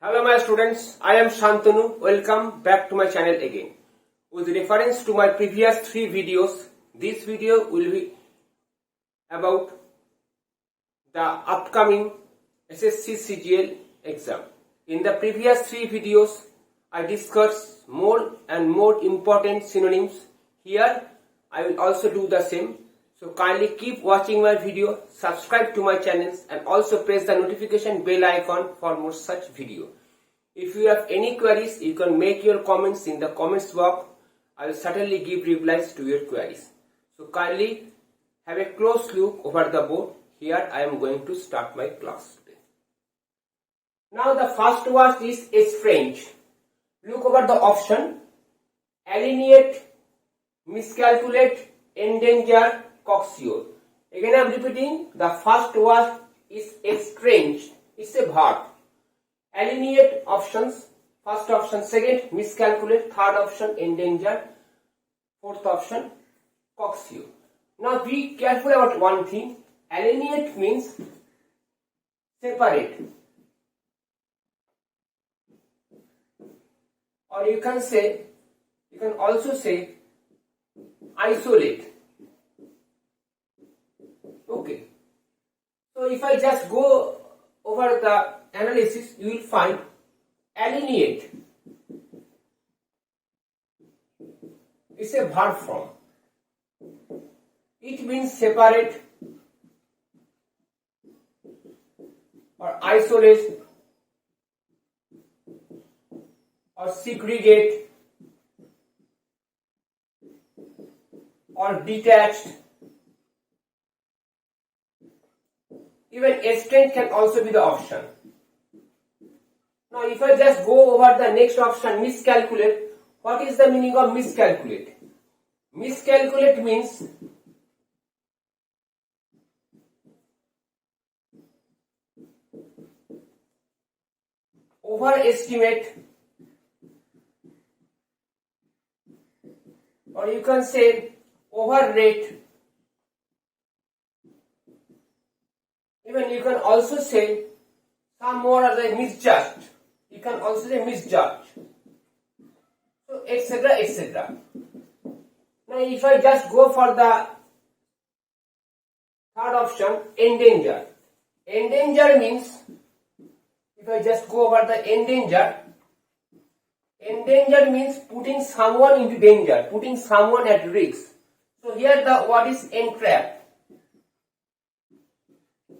Hello my students, I am Shantanu. Welcome back to my channel again. With reference to my previous 3 videos, this video will be about the upcoming SSC CGL exam. In the previous 3 videos, I discussed more and more important synonyms. Here, I will also do the same. So kindly keep watching my video, subscribe to my channels and also press the notification bell icon for more such video. If you have any queries, you can make your comments in the comments box. I will certainly give replies to your queries. So kindly have a close look over the board. Here I am going to start my class today. Now the first word is estrange. Look over the option: alienate, miscalculate, endanger, cocksure. Again I am repeating, the first word is estrange. It's a verb. Alienate options, first option, second miscalculate, third option endanger, fourth option cocksure. Now be careful about one thing. Alienate means separate, or you can also say isolate. Okay, so if I just go over the analysis, you will find alienate is a verb form. It means separate or isolate or segregate or detached. Even estrange can also be the option. Now if I just go over the next option, miscalculate, what is the meaning of miscalculate? Miscalculate means overestimate, or you can say overrate. Even you can also say some more as a misjudged. You can also say misjudged. So etc. etc. Now if I just go for the third option, endanger. Endanger means, if I just go over the endanger means putting someone into danger, putting someone at risk. So here the word is entrap.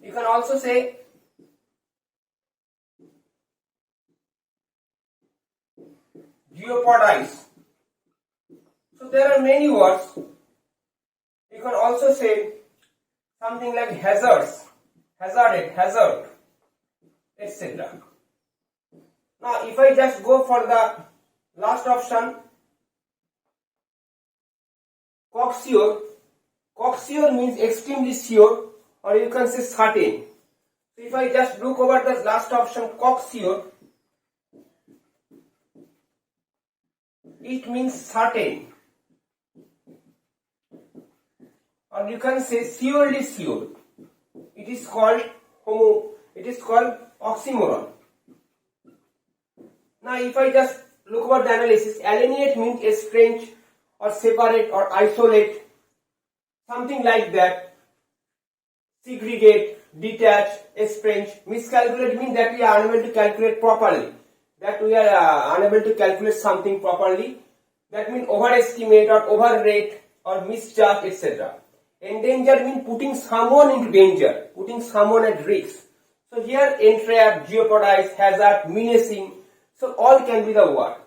You can also say jeopardize. So there are many words. You can also say something like hazards, hazarded, hazard, etc. Now if I just go for the last option, cocksure. Cocksure means extremely sure, or you can say certain. So if I just look over the last option, cocksure, it means certain, or you can say surely sure. It is called oxymoron. Now if I just look over the analysis, alienate means estrange or separate or isolate, something like that. Segregate, detach, estrange. Miscalculate means that we are unable to calculate properly. That we are unable to calculate something properly. That means overestimate or overrate or misjudge, etc. Endanger means putting someone into danger, putting someone at risk. So here entrap, jeopardize, hazard, menacing. So all can be the word.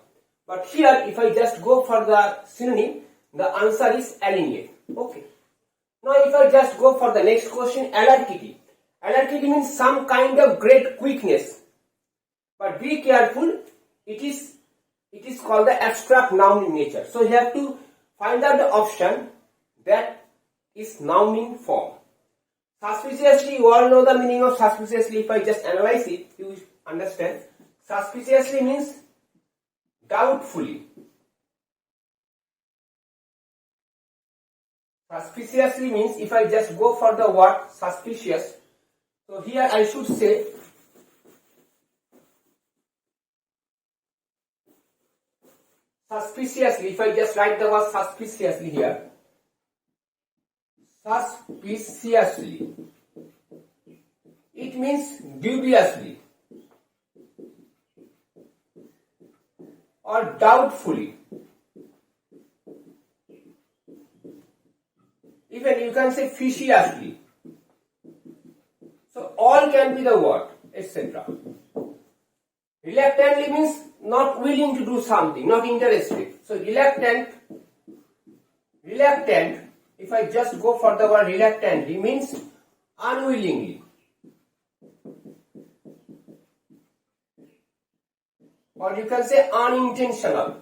But here if I just go for the synonym, the answer is alienate. Okay. Now if I just go for the next question, alacrity. Alacrity means some kind of great quickness. But be careful, it is called the abstract noun in nature. So you have to find out the option that is noun form. Suspiciously, you all know the meaning of suspiciously. If I just analyze it, you will understand. Suspiciously means doubtfully. Suspiciously means, if I just go for the word suspicious, so here I should say suspiciously, if I just write the word suspiciously here, suspiciously, it means dubiously or doubtfully. Even you can say fisciously. So all can be the word, etc. Reluctantly means not willing to do something, not interested. So reluctant, if I just go for the word reluctantly, means unwillingly. Or you can say unintentional.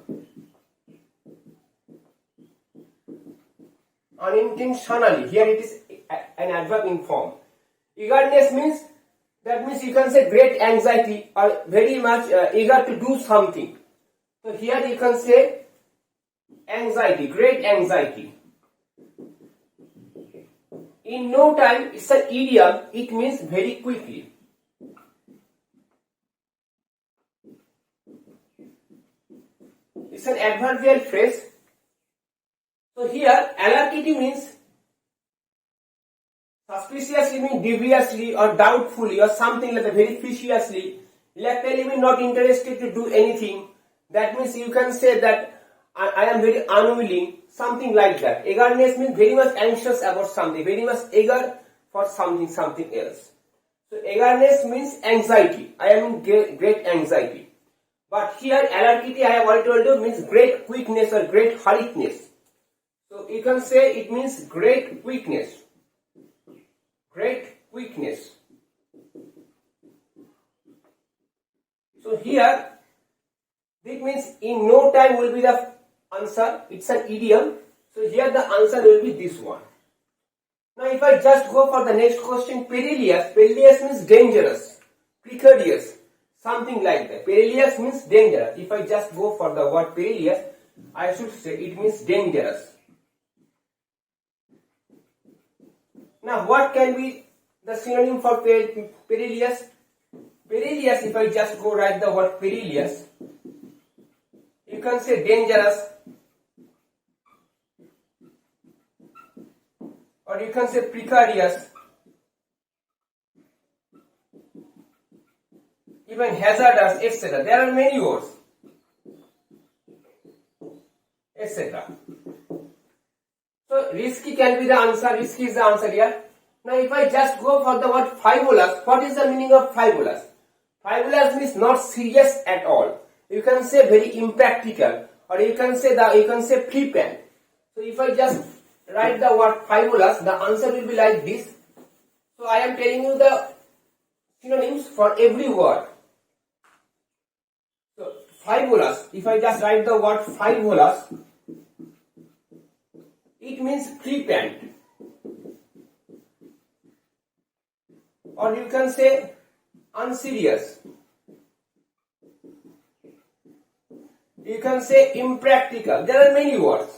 Unintentionally, here it is an adverb in form. Eagerness means, that means you can say great anxiety or very much eager to do something. So here you can say anxiety, great anxiety. In no time, it's an idiom, it means very quickly. It's an adverbial phrase. So here, alacrity means, suspiciously means deviously or doubtfully or something like that, very fisciously. Reluctantly means not interested to do anything. That means you can say that I am very unwilling, something like that. Eagerness means very much anxious about something, very much eager for something else. So eagerness means anxiety. I am in great anxiety. But here alacrity, I have already told you, means great quickness or great hurriedness. So you can say it means great quickness. Great quickness. So here, this means in no time will be the answer. It's an idiom. So here the answer will be this one. Now if I just go for the next question, perilous. Perilous means dangerous, precarious, something like that. Perilous means dangerous. If I just go for the word perilous, I should say it means dangerous. Now what can be the synonym for perilous? Perilous, if I just go write the word perilous, you can say dangerous, or you can say precarious, even hazardous, etc. There are many words, etc. So risky can be the answer, risky is the answer here. Now if I just go for the word frivolous, what is the meaning of frivolous? Frivolous means not serious at all. You can say very impractical, or you can say flippant. So if I just write the word frivolous, the answer will be like this. So I am telling you the synonyms for every word. So frivolous, if I just write the word frivolous, it means flippant, or you can say unserious. You can say impractical. There are many words.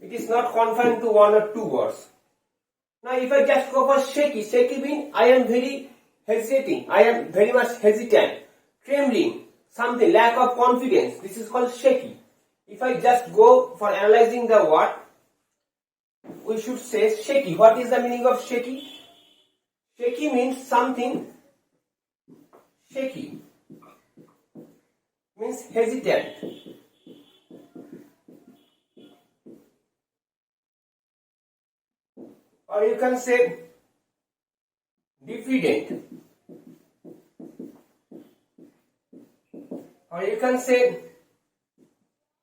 It is not confined to one or two words. Now if I just go for shaky, shaky means I am very hesitating, I am very much hesitant, trembling, something, lack of confidence. This is called shaky. If I just go for analyzing the word, we should say shaky. What is the meaning of shaky? Shaky means something shaky, means hesitant. Or you can say diffident. Or you can say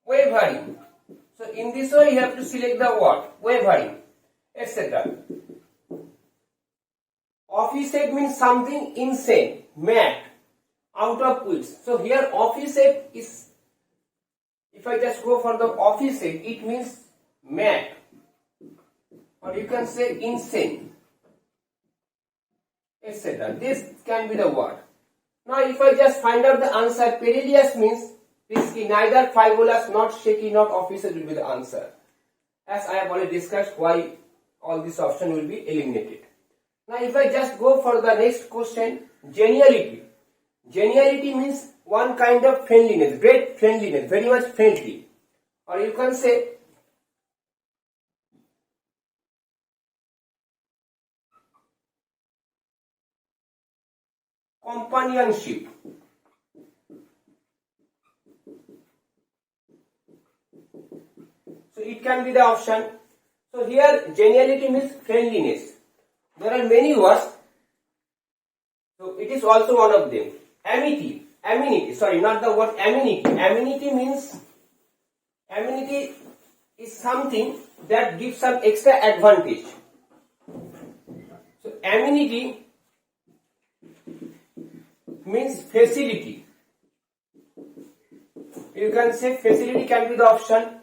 wavering. So in this way you have to select the word wavering, etc. Offset means something insane, mad, out of wits. So here offset is, if I just go for the offset, it means mad, or you can say insane, etc. This can be the word. Now if I just find out the answer, perilous means risky, neither frivolous, not shaky, not offset will be the answer. As I have already discussed why all this option will be eliminated. Now if I just go for the next question, geniality. Geniality means one kind of friendliness, great friendliness, very much friendly. Or you can say companionship. So it can be the option. So here geniality means friendliness. There are many words. So it is also one of them. Amenity, sorry, not the word amenity. Amenity is something that gives some extra advantage. So amenity means facility. You can say facility can be the option.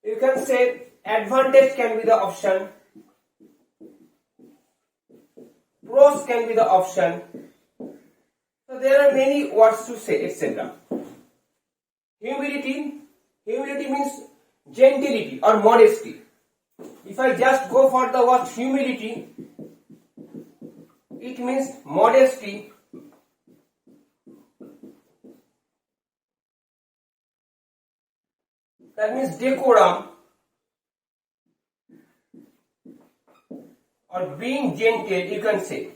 You can say advantage can be the option. Pros can be the option. So there are many words to say, etc. Humility means gentility or modesty. If I just go for the word humility, it means modesty. That means decorum or being gentle, you can say.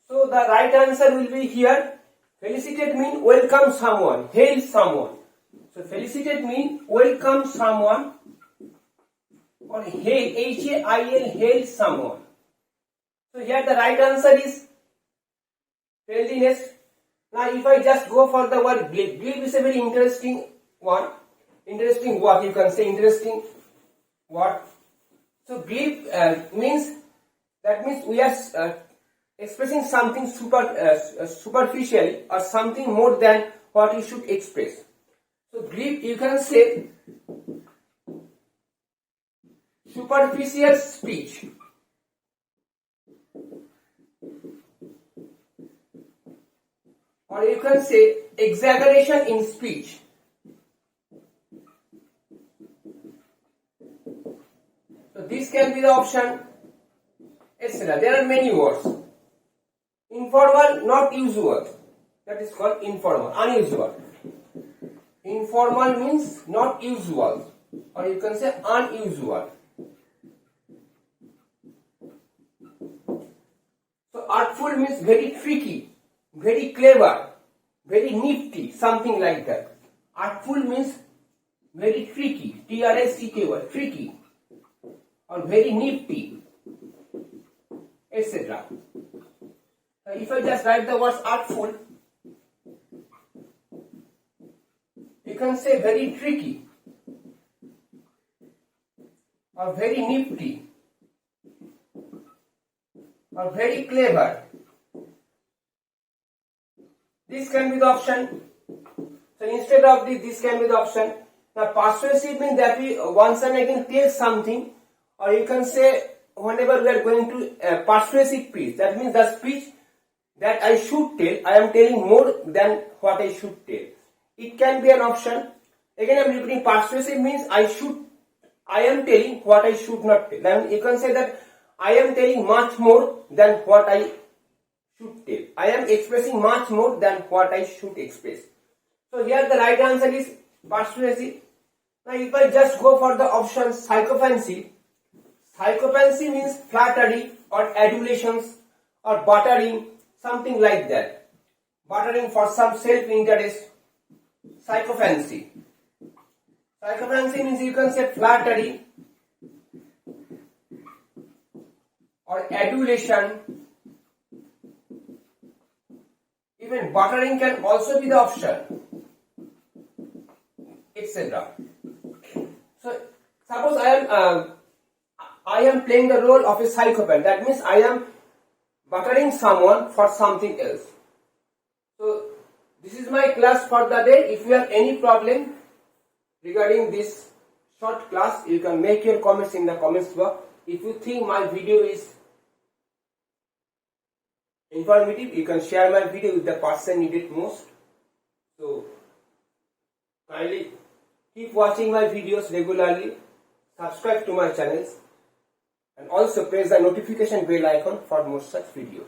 So the right answer will be here. Felicitate means welcome someone, hail someone. So felicitate means welcome someone or hail, H-A-I-L, hail someone. So here the right answer is friendliness. Now if I just go for the word glib, glib is a very interesting one. Interesting word, you can say interesting word. So glib means we are expressing something superficially or something more than what you should express. So glib, you can say superficial speech. Or you can say exaggeration in speech. So this can be the option, etc. There are many words. Informal, not usual. That is called informal, unusual. Informal means not usual, or you can say unusual. So artful means very tricky, very clever, very nifty, something like that. Artful means very tricky, T-R-S-T-K-Y, tricky, or very nifty, etc. If I just write the words artful, you can say very tricky, or very nifty, or very clever. This can be the option. So instead of this can be the option. Now persuasive means that we once and again tell something, or you can say whenever we are going to persuasive speech, that means the speech that I should tell, I am telling more than what I should tell. It can be an option. Again I am repeating, persuasive means I am telling what I should not tell. Then you can say that I am telling much more than what I should tell. I am expressing much more than what I should express. So here the right answer is persuasive. Now if I just go for the option sycophancy, sycophancy means flattery or adulations or buttering, something like that. Buttering for some self-interest. Sycophancy. Sycophancy means you can say flattery or adulation. Even buttering can also be the option, etc. So suppose I am playing the role of a psychopath. That means I am buttering someone for something else. So this is my class for the day. If you have any problem regarding this short class, you can make your comments in the comments box. If you think my video is informative, you can share my video with the person needed most. So kindly keep watching my videos regularly, subscribe to my channels, and also press the notification bell icon for more such videos.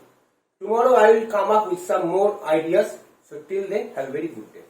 Tomorrow I will come up with some more ideas. So till then, have a very good day.